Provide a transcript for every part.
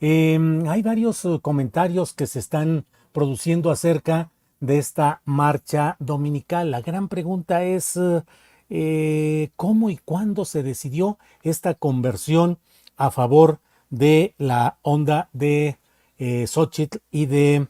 Hay varios comentarios que se están produciendo acerca de esta marcha dominical. La gran pregunta es cómo y cuándo se decidió esta conversión a favor de la onda de Xóchitl y de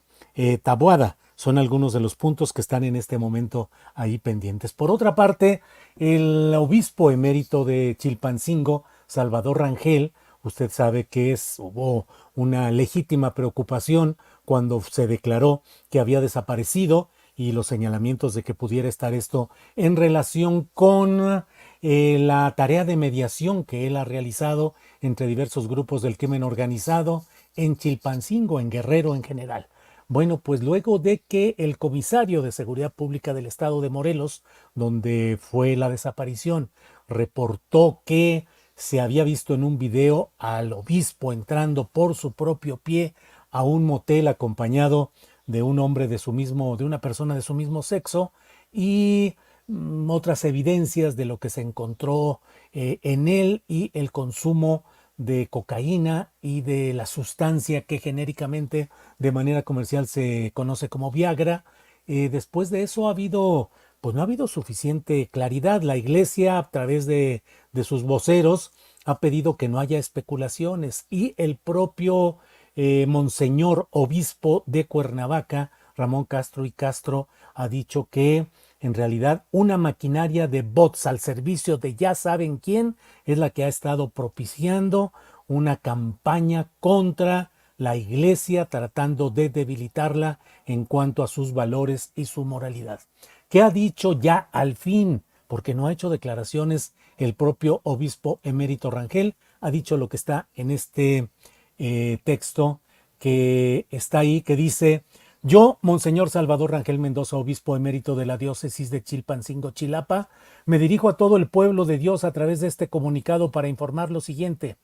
Taboada. Son algunos de los puntos que están en este momento ahí pendientes. Por otra parte, el obispo emérito de Chilpancingo, Salvador Rangel, usted sabe que hubo una legítima preocupación cuando se declaró que había desaparecido y los señalamientos de que pudiera estar esto en relación con la tarea de mediación que él ha realizado entre diversos grupos del crimen organizado en Chilpancingo, en Guerrero en general. Bueno, pues luego de que el comisario de Seguridad Pública del Estado de Morelos, donde fue la desaparición, reportó que se había visto en un video al obispo entrando por su propio pie a un motel acompañado de un hombre de una persona de su mismo sexo y otras evidencias de lo que se encontró en él y el consumo de cocaína y de la sustancia que genéricamente de manera comercial se conoce como Viagra. Después de eso pues no ha habido suficiente claridad. La iglesia, a través de sus voceros, ha pedido que no haya especulaciones y el propio Monseñor Obispo de Cuernavaca, Ramón Castro y Castro, ha dicho que en realidad una maquinaria de bots al servicio de ya saben quién es la que ha estado propiciando una campaña contra la iglesia, tratando de debilitarla en cuanto a sus valores y su moralidad. ¿Qué ha dicho ya al fin? Porque no ha hecho declaraciones el propio obispo emérito Rangel, ha dicho lo que está en este texto que está ahí, que dice: yo, Monseñor Salvador Rangel Mendoza, obispo emérito de la diócesis de Chilpancingo, Chilapa, me dirijo a todo el pueblo de Dios a través de este comunicado para informar lo siguiente.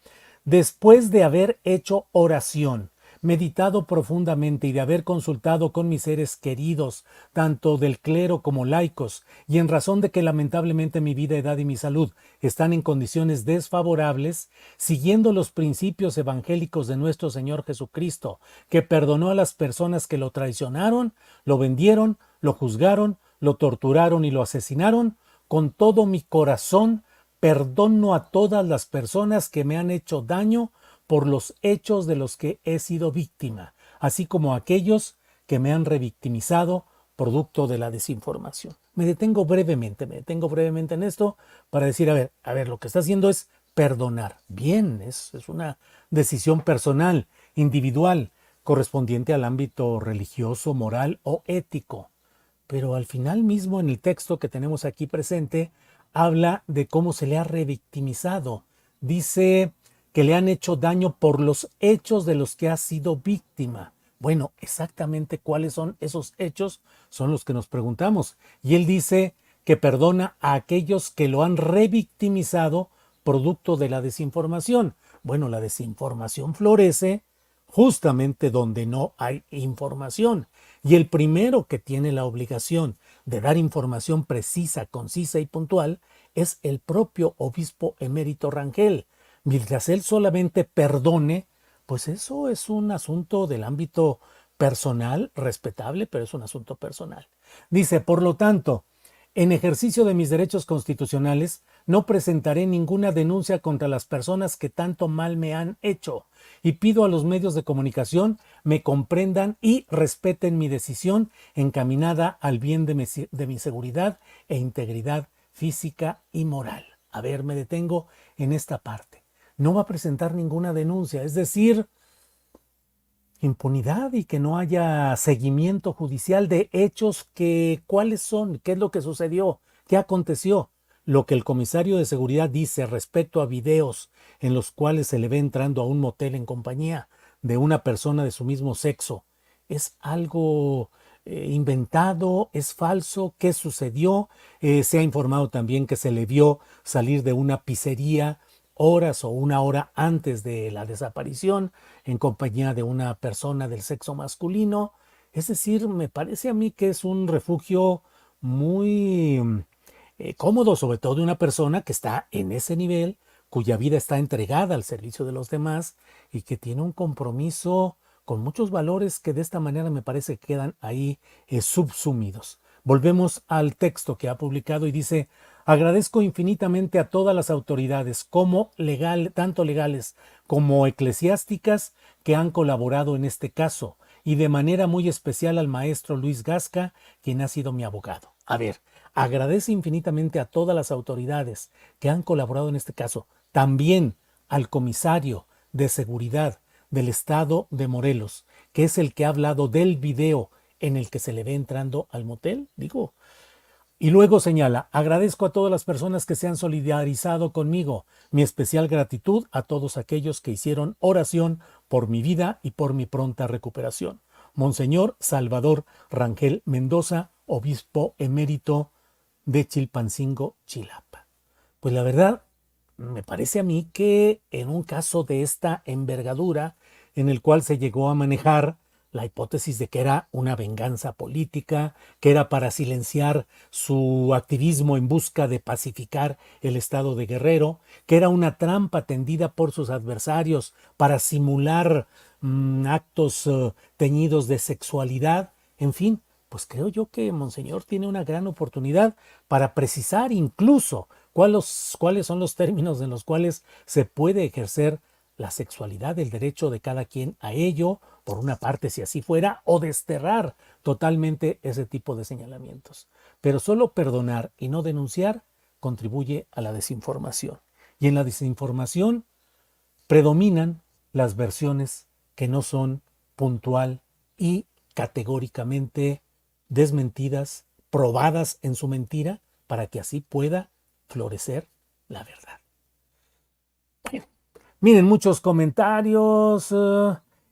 Después de haber hecho oración, meditado profundamente y de haber consultado con mis seres queridos, tanto del clero como laicos, y en razón de que lamentablemente mi vida, edad y mi salud están en condiciones desfavorables, siguiendo los principios evangélicos de nuestro Señor Jesucristo, que perdonó a las personas que lo traicionaron, lo vendieron, lo juzgaron, lo torturaron y lo asesinaron, con todo mi corazón perdono a todas las personas que me han hecho daño por los hechos de los que he sido víctima, así como a aquellos que me han revictimizado producto de la desinformación. Me detengo brevemente en esto para decir, a ver, lo que está haciendo es perdonar. Bien, es una decisión personal, individual, correspondiente al ámbito religioso, moral o ético. Pero al final mismo en el texto que tenemos aquí presente, habla de cómo se le ha revictimizado. Dice que le han hecho daño por los hechos de los que ha sido víctima. Bueno, exactamente cuáles son esos hechos son los que nos preguntamos. Y él dice que perdona a aquellos que lo han revictimizado producto de la desinformación. Bueno, la desinformación florece justamente donde no hay información. Y el primero que tiene la obligación de dar información precisa, concisa y puntual es el propio obispo emérito Rangel. Mientras él solamente perdone, pues eso es un asunto del ámbito personal, respetable, pero es un asunto personal. Dice, por lo tanto, en ejercicio de mis derechos constitucionales, no presentaré ninguna denuncia contra las personas que tanto mal me han hecho y pido a los medios de comunicación me comprendan y respeten mi decisión encaminada al bien de mi seguridad e integridad física y moral. A ver, me detengo en esta parte. No va a presentar ninguna denuncia, es decir, impunidad y que no haya seguimiento judicial de hechos que, ¿cuáles son? ¿Qué es lo que sucedió? ¿Qué aconteció? Lo que el comisario de seguridad dice respecto a videos en los cuales se le ve entrando a un motel en compañía de una persona de su mismo sexo, ¿es algo inventado? ¿Es falso? ¿Qué sucedió? Se ha informado también que se le vio salir de una pizzería horas o una hora antes de la desaparición en compañía de una persona del sexo masculino. Es decir, me parece a mí que es un refugio muy cómodo, sobre todo de una persona que está en ese nivel, cuya vida está entregada al servicio de los demás y que tiene un compromiso con muchos valores que de esta manera me parece que quedan ahí subsumidos. Volvemos al texto que ha publicado y dice: agradezco infinitamente a todas las autoridades, tanto legales como eclesiásticas, que han colaborado en este caso, y de manera muy especial al maestro Luis Gasca, quien ha sido mi abogado. A ver, agradece infinitamente a todas las autoridades que han colaborado en este caso, también al comisario de seguridad del estado de Morelos, que es el que ha hablado del video en el que se le ve entrando al motel, digo. Y luego señala: agradezco a todas las personas que se han solidarizado conmigo, mi especial gratitud a todos aquellos que hicieron oración por mi vida y por mi pronta recuperación. Monseñor Salvador Rangel Mendoza, obispo emérito de Chilpancingo, Chilapa. Pues la verdad, me parece a mí que en un caso de esta envergadura, en el cual se llegó a manejar la hipótesis de que era una venganza política, que era para silenciar su activismo en busca de pacificar el estado de Guerrero, que era una trampa tendida por sus adversarios para simular actos teñidos de sexualidad, en fin, pues creo yo que Monseñor tiene una gran oportunidad para precisar incluso cuáles son los términos en los cuales se puede ejercer la sexualidad, el derecho de cada quien a ello, por una parte si así fuera, o desterrar totalmente ese tipo de señalamientos. Pero solo perdonar y no denunciar contribuye a la desinformación. Y en la desinformación predominan las versiones que no son puntual y categóricamente desmentidas, probadas en su mentira, para que así pueda florecer la verdad. Bueno, miren, muchos comentarios.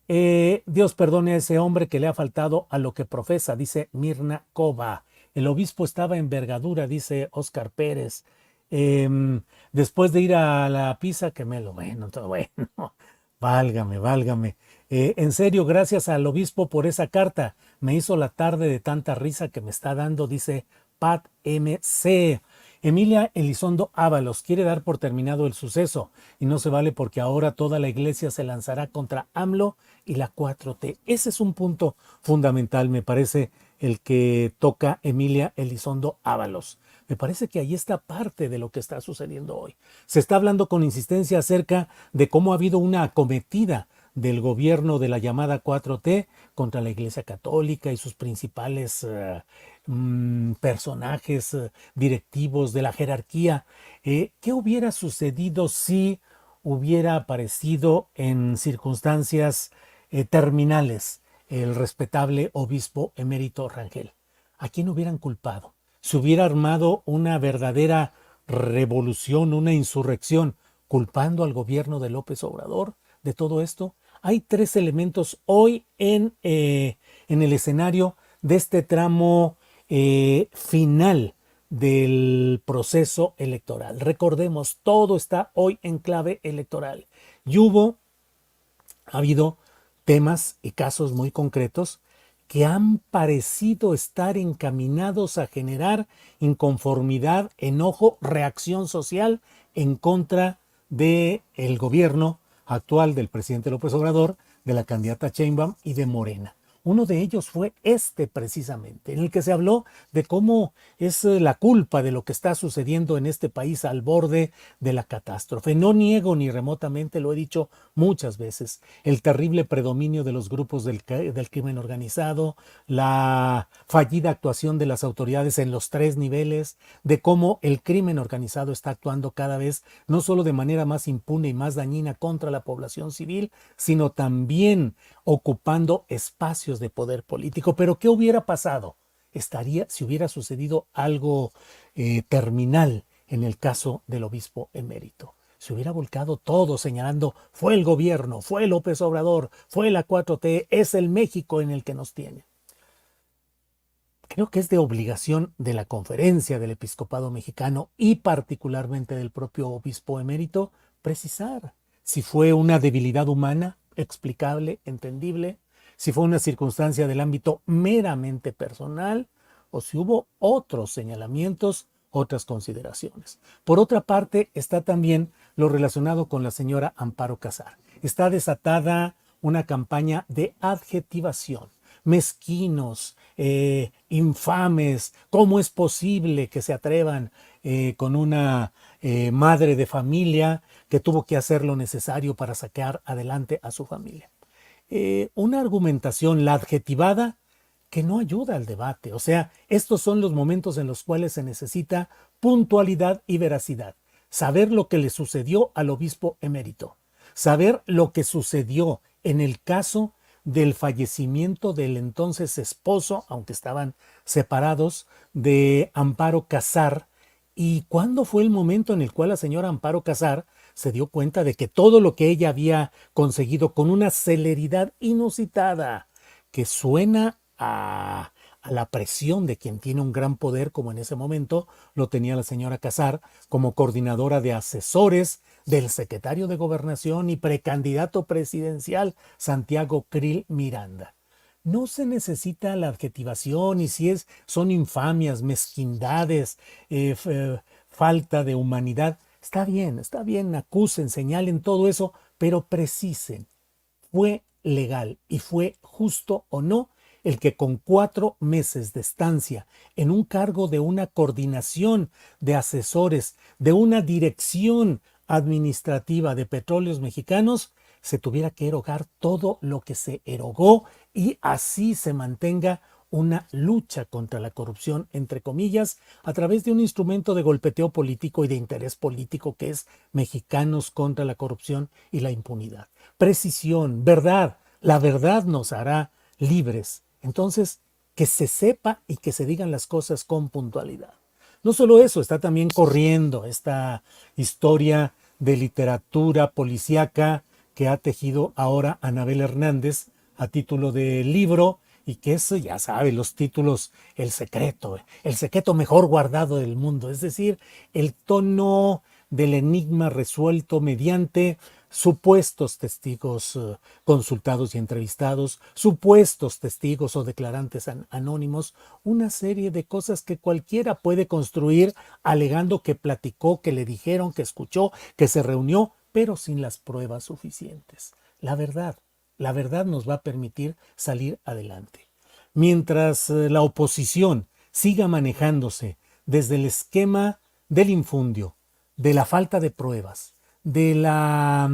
Dios perdone a ese hombre que le ha faltado a lo que profesa, dice Mirna Cova. El obispo estaba en envergadura, dice Oscar Pérez. Después de ir a la pizza, que me lo bueno, todo bueno. Válgame, válgame. En serio, gracias al obispo por esa carta. Me hizo la tarde de tanta risa que me está dando, dice Pat MC. Emilia Elizondo Ábalos quiere dar por terminado el suceso y no se vale porque ahora toda la iglesia se lanzará contra AMLO y la 4T. Ese es un punto fundamental, me parece, el que toca Emilia Elizondo Ábalos. Me parece que ahí está parte de lo que está sucediendo hoy. Se está hablando con insistencia acerca de cómo ha habido una acometida del gobierno de la llamada 4T contra la Iglesia Católica y sus principales personajes directivos de la jerarquía. ¿Qué hubiera sucedido si hubiera aparecido en circunstancias terminales el respetable obispo emérito Rangel? ¿A quién hubieran culpado? ¿Se hubiera armado una verdadera revolución, una insurrección, culpando al gobierno de López Obrador de todo esto? Hay tres elementos hoy en el escenario de este tramo final del proceso electoral. Recordemos, todo está hoy en clave electoral. Y ha habido temas y casos muy concretos que han parecido estar encaminados a generar inconformidad, enojo, reacción social en contra del gobierno actual del presidente López Obrador, de la candidata Sheinbaum y de Morena. Uno de ellos fue este precisamente, en el que se habló de cómo es la culpa de lo que está sucediendo en este país al borde de la catástrofe. No niego ni remotamente, lo he dicho muchas veces, el terrible predominio de los grupos del crimen organizado, la fallida actuación de las autoridades en los tres niveles, de cómo el crimen organizado está actuando cada vez no solo de manera más impune y más dañina contra la población civil, sino también ocupando espacios de poder político. Pero ¿qué hubiera pasado? Si hubiera sucedido algo terminal en el caso del obispo emérito. Se hubiera volcado todo señalando: fue el gobierno, fue López Obrador, fue la 4T, es el México en el que nos tiene. Creo que es de obligación de la Conferencia del Episcopado Mexicano y particularmente del propio obispo emérito precisar si fue una debilidad humana explicable, entendible, si fue una circunstancia del ámbito meramente personal o si hubo otros señalamientos otras consideraciones. Por otra parte, está también lo relacionado con la señora Amparo Casar. Está desatada una campaña de adjetivación. Mezquinos, infames, ¿cómo es posible que se atrevan con una madre de familia que tuvo que hacer lo necesario para sacar adelante a su familia? Una argumentación, la adjetivada, que no ayuda al debate. O sea, estos son los momentos en los cuales se necesita puntualidad y veracidad. Saber lo que le sucedió al obispo emérito. Saber lo que sucedió en el caso del fallecimiento del entonces esposo, aunque estaban separados, de Amparo Casar. ¿Y cuándo fue el momento en el cual la señora Amparo Casar se dio cuenta de que todo lo que ella había conseguido con una celeridad inusitada, que suena a la presión de quien tiene un gran poder, como en ese momento lo tenía la señora Casar, como coordinadora de asesores del secretario de Gobernación y precandidato presidencial Santiago Krill Miranda? No se necesita la adjetivación, y si son infamias, mezquindades, falta de humanidad, está bien, acusen, señalen todo eso, pero precisen, ¿fue legal y fue justo o no el que con 4 meses de estancia en un cargo de una coordinación de asesores, de una dirección administrativa de Petróleos Mexicanos, se tuviera que erogar todo lo que se erogó y así se mantenga una lucha contra la corrupción, entre comillas, a través de un instrumento de golpeteo político y de interés político que es Mexicanos contra la corrupción y la impunidad? Precisión, verdad, la verdad nos hará libres. Entonces, que se sepa y que se digan las cosas con puntualidad. No solo eso, está también corriendo esta historia de literatura policíaca que ha tejido ahora Anabel Hernández a título de libro, y que eso ya sabe, los títulos, el secreto mejor guardado del mundo, es decir, el tono del enigma resuelto mediante supuestos testigos consultados y entrevistados, supuestos testigos o declarantes anónimos, una serie de cosas que cualquiera puede construir alegando que platicó, que le dijeron, que escuchó, que se reunió, pero sin las pruebas suficientes. La verdad nos va a permitir salir adelante. Mientras la oposición siga manejándose desde el esquema del infundio, de la falta de pruebas, de la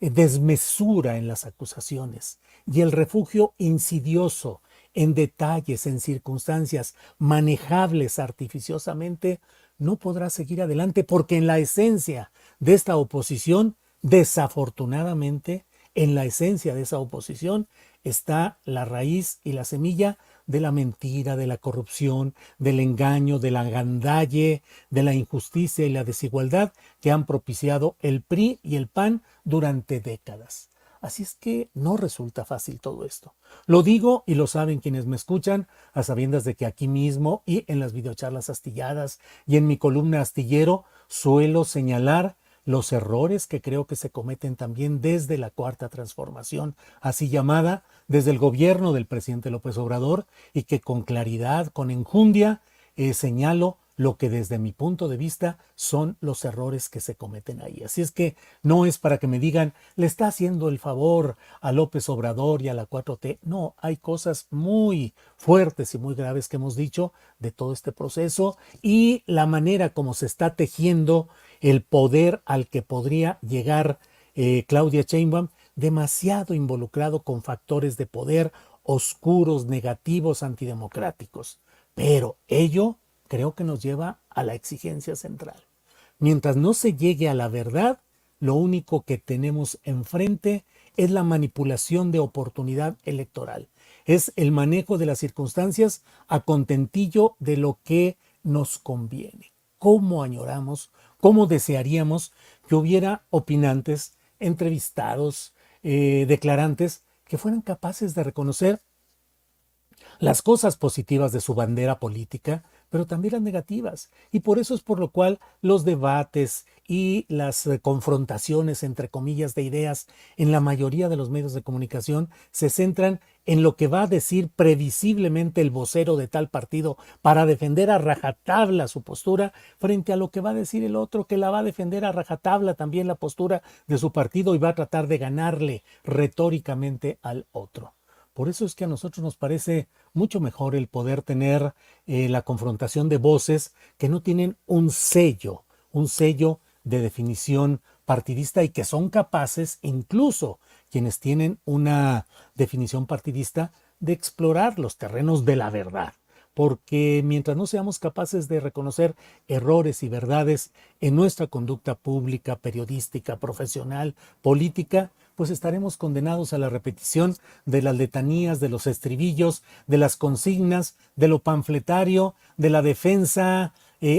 desmesura en las acusaciones y el refugio insidioso en detalles, en circunstancias manejables artificiosamente, no podrá seguir adelante, porque en la esencia de esta oposición, desafortunadamente, en la esencia de esa oposición está la raíz y la semilla de la mentira, de la corrupción, del engaño, de la gandalle, de la injusticia y la desigualdad que han propiciado el PRI y el PAN durante décadas. Así es que no resulta fácil todo esto. Lo digo y lo saben quienes me escuchan, a sabiendas de que aquí mismo y en las videocharlas astilladas y en mi columna astillero suelo señalar los errores que creo que se cometen también desde la Cuarta Transformación, así llamada, desde el gobierno del presidente López Obrador, y que con claridad, con enjundia, señalo lo que desde mi punto de vista son los errores que se cometen ahí. Así es que no es para que me digan, le está haciendo el favor a López Obrador y a la 4T. No, hay cosas muy fuertes y muy graves que hemos dicho de todo este proceso y la manera como se está tejiendo el poder al que podría llegar Claudia Sheinbaum, demasiado involucrado con factores de poder oscuros, negativos, antidemocráticos. Pero ello creo que nos lleva a la exigencia central. Mientras no se llegue a la verdad, lo único que tenemos enfrente es la manipulación de oportunidad electoral. Es el manejo de las circunstancias a contentillo de lo que nos conviene. ¿Cómo añoramos, cómo desearíamos que hubiera opinantes, entrevistados, declarantes que fueran capaces de reconocer las cosas positivas de su bandera política, pero también las negativas. Y por eso es por lo cual los debates y las confrontaciones, entre comillas, de ideas en la mayoría de los medios de comunicación se centran en lo que va a decir previsiblemente el vocero de tal partido para defender a rajatabla su postura, frente a lo que va a decir el otro que la va a defender a rajatabla también la postura de su partido y va a tratar de ganarle retóricamente al otro. Por eso es que a nosotros nos parece mucho mejor el poder tener la confrontación de voces que no tienen un sello de definición partidista y que son capaces, incluso quienes tienen una definición partidista, de explorar los terrenos de la verdad. Porque mientras no seamos capaces de reconocer errores y verdades en nuestra conducta pública, periodística, profesional, política, pues estaremos condenados a la repetición de las letanías, de los estribillos, de las consignas, de lo panfletario, de la defensa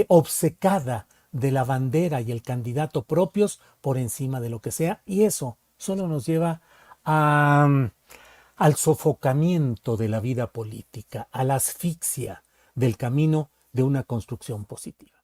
obcecada de la bandera y el candidato propios por encima de lo que sea, y eso solo nos lleva a, al sofocamiento de la vida política, a la asfixia del camino de una construcción positiva.